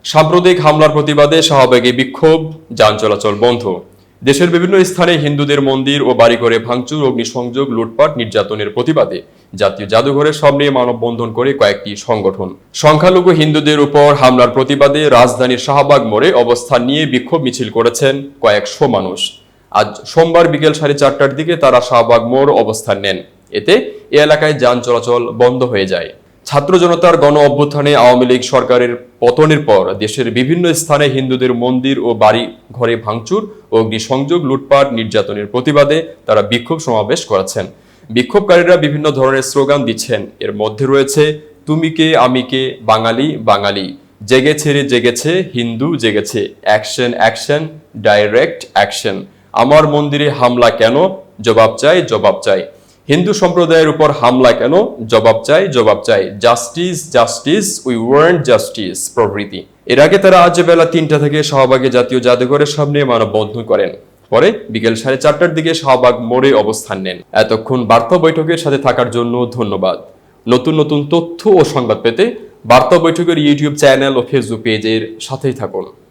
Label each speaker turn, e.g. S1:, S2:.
S1: সাম্প্রতিক হামলার প্রতিবাদে শাহবাগে বিক্ষোভ, যান চলাচল বন্ধ। দেশের বিভিন্ন স্থানে হিন্দুদের মন্দির ও বাড়িঘরে ভাঙচুর, অগ্নিসংযোগ, লুটপাট, নির্যাতনের প্রতিবাদে জাতীয় জাদুঘরের সামনে মানববন্ধন করে কয়েকটি সংগঠন। সংখ্যালঘু হিন্দুদের উপর হামলার প্রতিবাদে রাজধানীর শাহবাগ মোড়ে অবস্থান নিয়ে বিক্ষোভ মিছিল করেছেন কয়েকশো মানুষ। আজ সোমবার বিকেল 4:30টার দিকে তারা শাহবাগ মোড় অবস্থান নেন। এতে এ এলাকায় যান চলাচল বন্ধ হয়ে যায়। ছাত্র জনতার গণ অভ্যুত্থানে আওয়ামী লীগ সরকারের পতনের পর দেশের বিভিন্ন স্থানে হিন্দুদের মন্দির ও বাড়ি ঘরে ভাঙচুর, অগ্নিসংযোগ, লুটপাট, নির্যাতনের প্রতিবাদে তারা বিক্ষোভ সমাবেশ করেছেন। বিক্ষোভকারীরা বিভিন্ন ধরনের স্লোগান দিচ্ছেন। এর মধ্যে রয়েছে তুমি কে, আমি কে, বাঙালি বাঙালি, জেগেছে রে জেগেছে, হিন্দু জেগেছে, অ্যাকশন অ্যাকশন, ডাইরেক্ট অ্যাকশন, আমার মন্দিরে হামলা কেন, জবাব চাই জবাব চাই, হিন্দু সম্প্রদায়ের উপর হামলা কেন, জবাব চাই জবাব চাই, justice justice, we want justice প্রভৃতি। এর আগে তারা আজ বেলা 3টা থেকে শাহবাগে জাতীয় জাদুঘরের সামনে মানববন্ধন করেন। পরে বিকেল 4:30টার দিকে শাহবাগ মোড়ে অবস্থান নেন। এতক্ষণ বার্তা বৈঠকের সাথে থাকার জন্য ধন্যবাদ। নতুন নতুন তথ্য ও সংবাদ পেতে বার্তা বৈঠকের ইউটিউব চ্যানেল ও ফেসবুক পেজের সাথেই থাকুন।